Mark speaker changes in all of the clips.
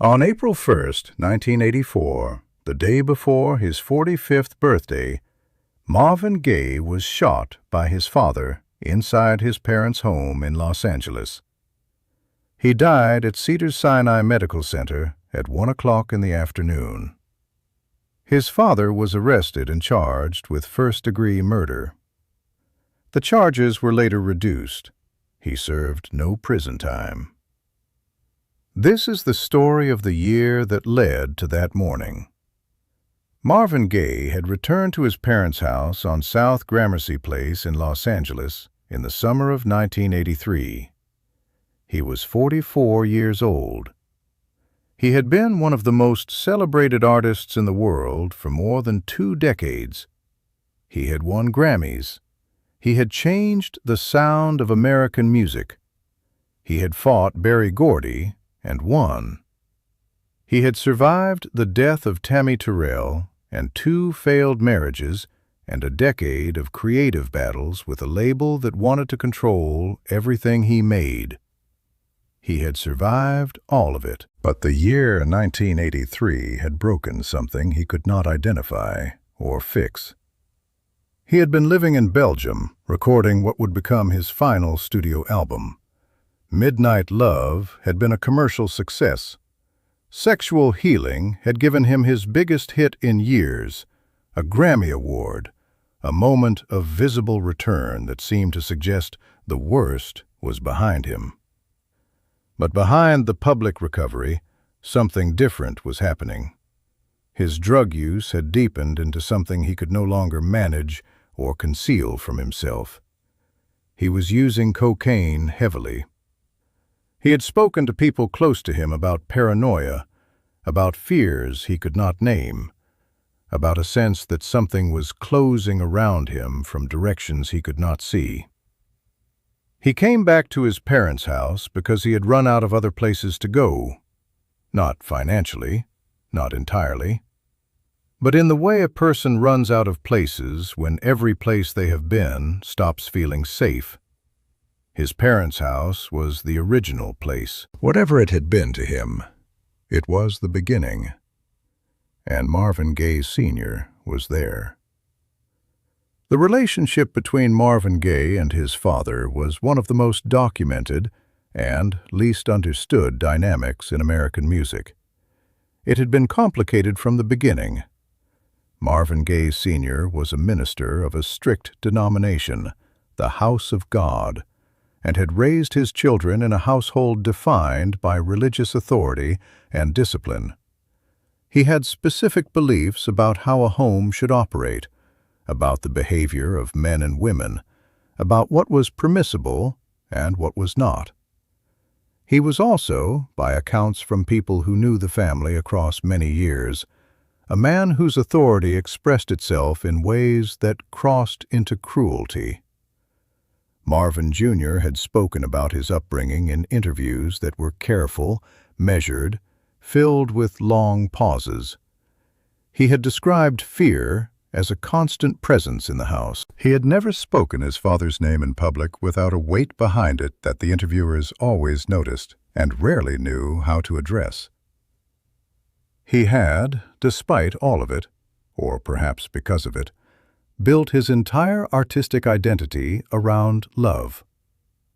Speaker 1: On April 1st, 1984, the day before his 45th birthday, Marvin Gaye was shot by his father inside his parents' home in Los Angeles. He died at Cedars-Sinai Medical Center at 1 o'clock in the afternoon. His father was arrested and charged with first-degree murder. The charges were later reduced. He served no prison time. This is the story of the year that led to that morning. Marvin Gaye had returned to his parents' house on South Gramercy Place in Los Angeles in the summer of 1983. He was 44 years old. He had been one of the most celebrated artists in the world for more than 2 decades. He had won Grammys. He had changed the sound of American music. He had fought Berry Gordy and won. He had survived the death of Tammy Terrell and 2 failed marriages and a decade of creative battles with a label that wanted to control everything he made. He had survived all of it. But the year 1983 had broken something he could not identify or fix. He had been living in Belgium, recording what would become his final studio album. Midnight Love had been a commercial success. Sexual Healing had given him his biggest hit in years, a Grammy Award, a moment of visible return that seemed to suggest the worst was behind him. But behind the public recovery, something different was happening. His drug use had deepened into something he could no longer manage or conceal from himself. He was using cocaine heavily. He had spoken to people close to him about paranoia, about fears he could not name, about a sense that something was closing around him from directions he could not see. He came back to his parents' house because he had run out of other places to go. Not financially, not entirely, but in the way a person runs out of places when every place they have been stops feeling safe. His parents' house was the original place. Whatever it had been to him, it was the beginning. And Marvin Gaye Sr. was there. The relationship between Marvin Gaye and his father was one of the most documented and least understood dynamics in American music. It had been complicated from the beginning. Marvin Gaye Sr. was a minister of a strict denomination, the House of God, and had raised his children in a household defined by religious authority and discipline. He had specific beliefs about how a home should operate, about the behavior of men and women, about what was permissible and what was not. He was also, by accounts from people who knew the family across many years, a man whose authority expressed itself in ways that crossed into cruelty. Marvin Jr. had spoken about his upbringing in interviews that were careful, measured, filled with long pauses. He had described fear as a constant presence in the house. He had never spoken his father's name in public without a weight behind it that the interviewers always noticed and rarely knew how to address. He had, despite all of it, or perhaps because of it, built his entire artistic identity around love,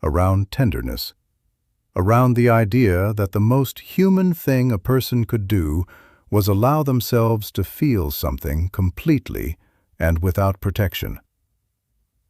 Speaker 1: around tenderness, around the idea that the most human thing a person could do was allow themselves to feel something completely and without protection.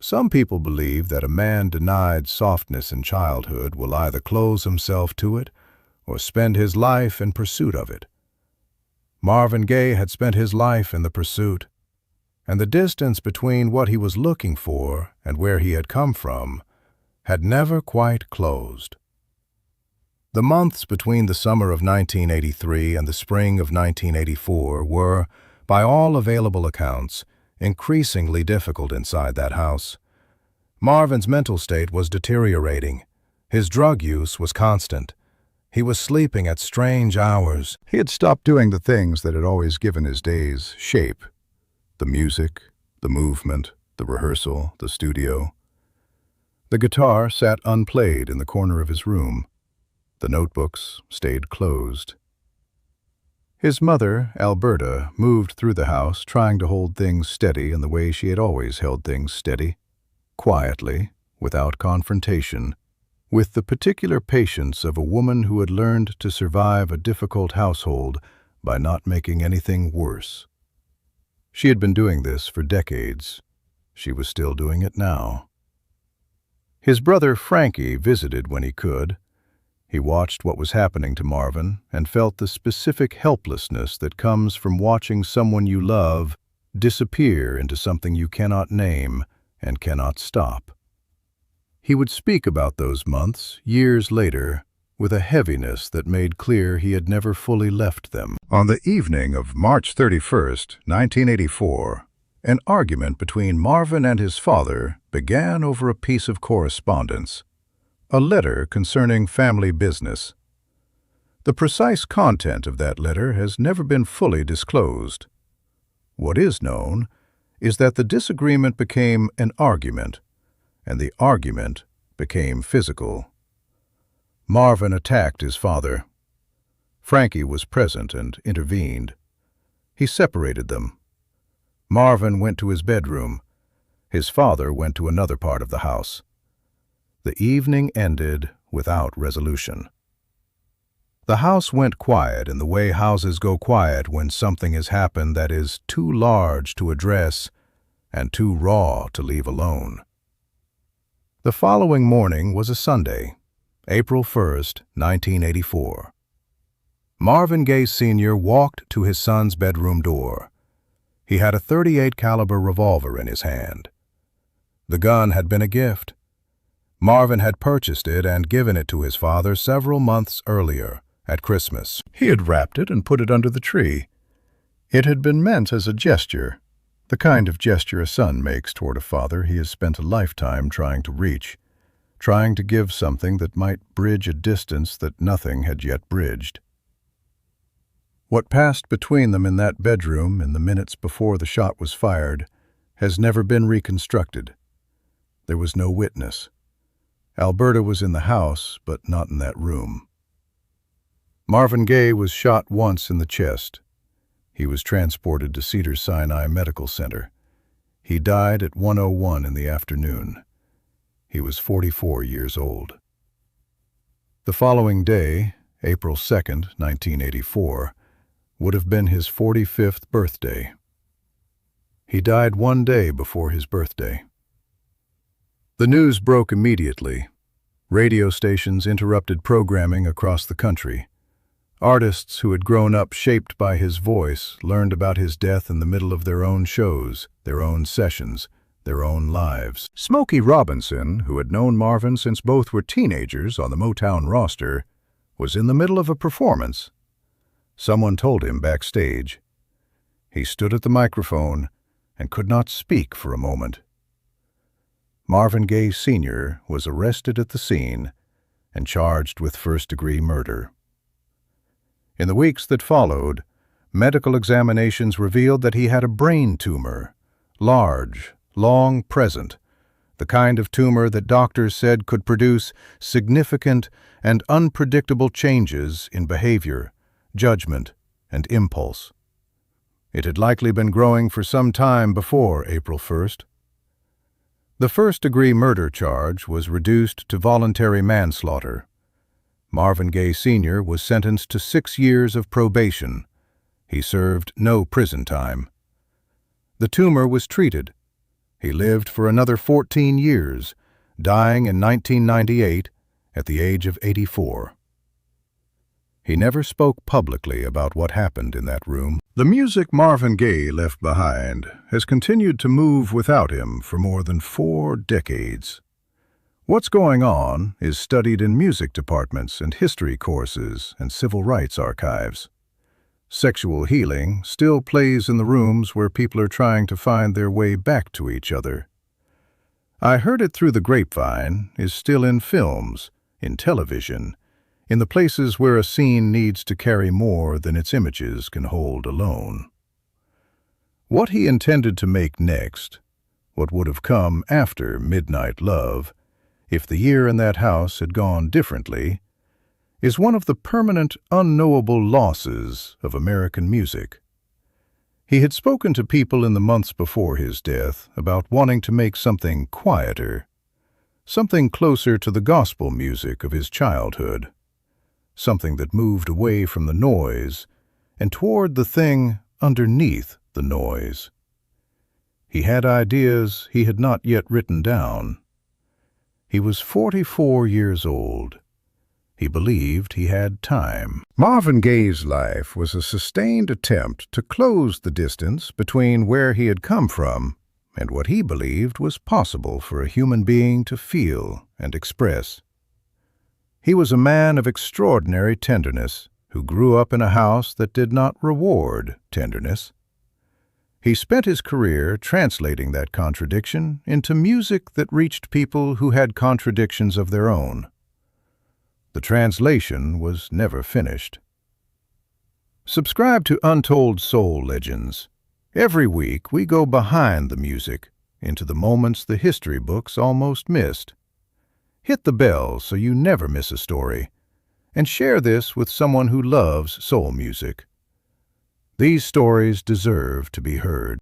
Speaker 1: Some people believe that a man denied softness in childhood will either close himself to it or spend his life in pursuit of it. Marvin Gaye had spent his life in the pursuit, and the distance between what he was looking for and where he had come from had never quite closed. The months between the summer of 1983 and the spring of 1984 were, by all available accounts, increasingly difficult inside that house. Marvin's mental state was deteriorating. His drug use was constant. He was sleeping at strange hours. He had stopped doing the things that had always given his days shape. The music, the movement, the rehearsal, the studio. The guitar sat unplayed in the corner of his room. The notebooks stayed closed. His mother, Alberta, moved through the house, trying to hold things steady in the way she had always held things steady, quietly, without confrontation, with the particular patience of a woman who had learned to survive a difficult household by not making anything worse. She had been doing this for decades. She was still doing it now. His brother Frankie visited when he could. He watched what was happening to Marvin and felt the specific helplessness that comes from watching someone you love disappear into something you cannot name and cannot stop. He would speak about those months, years later, with a heaviness that made clear he had never fully left them. On the evening of March 31st, 1984, an argument between Marvin and his father began over a piece of correspondence, a letter concerning family business. The precise content of that letter has never been fully disclosed. What is known is that the disagreement became an argument, and the argument became physical. Marvin attacked his father. Frankie was present and intervened. He separated them. Marvin went to his bedroom. His father went to another part of the house. The evening ended without resolution. The house went quiet in the way houses go quiet when something has happened that is too large to address and too raw to leave alone. The following morning was a Sunday, April 1st, 1984. Marvin Gaye Sr. walked to his son's bedroom door. He had a .38 caliber revolver in his hand. The gun had been a gift. Marvin had purchased it and given it to his father several months earlier, at Christmas. He had wrapped it and put it under the tree. It had been meant as a gesture, the kind of gesture a son makes toward a father he has spent a lifetime trying to reach, trying to give something that might bridge a distance that nothing had yet bridged. What passed between them in that bedroom in the minutes before the shot was fired has never been reconstructed. There was no witness. Alberta was in the house, but not in that room. Marvin Gaye was shot once in the chest. He was transported to Cedars-Sinai Medical Center. He died at 1:01 in the afternoon. He was 44 years old. The following day, April 2nd, 1984, would have been his 45th birthday. He died one day before his birthday. The news broke immediately. Radio stations interrupted programming across the country. Artists who had grown up shaped by his voice learned about his death in the middle of their own shows, their own sessions, their own lives. Smokey Robinson, who had known Marvin since both were teenagers on the Motown roster, was in the middle of a performance. Someone told him backstage. He stood at the microphone and could not speak for a moment. Marvin Gaye Sr. was arrested at the scene and charged with first-degree murder. In the weeks that followed, medical examinations revealed that he had a brain tumor, large, long present, the kind of tumor that doctors said could produce significant and unpredictable changes in behavior, judgment, and impulse. It had likely been growing for some time before April 1st. The first-degree murder charge was reduced to voluntary manslaughter. Marvin Gaye Sr. was sentenced to 6 years of probation. He served no prison time. The tumor was treated. He lived for another 14 years, dying in 1998 at the age of 84. He never spoke publicly about what happened in that room. The music Marvin Gaye left behind has continued to move without him for more than 4 decades. What's going on is studied in music departments and history courses and civil rights archives. Sexual healing still plays in the rooms where people are trying to find their way back to each other. I Heard It Through the Grapevine is still in films, in television, in the places where a scene needs to carry more than its images can hold alone. What he intended to make next, what would have come after Midnight Love, if the year in that house had gone differently, is one of the permanent, unknowable losses of American music. He had spoken to people in the months before his death about wanting to make something quieter, something closer to the gospel music of his childhood, something that moved away from the noise and toward the thing underneath the noise. He had ideas he had not yet written down. He was 44 years old. He believed he had time. Marvin Gaye's life was a sustained attempt to close the distance between where he had come from and what he believed was possible for a human being to feel and express. He was a man of extraordinary tenderness who grew up in a house that did not reward tenderness. He spent his career translating that contradiction into music that reached people who had contradictions of their own. The translation was never finished. Subscribe to Untold Soul Legends. Every week we go behind the music, into the moments the history books almost missed. Hit the bell so you never miss a story, and share this with someone who loves soul music. These stories deserve to be heard.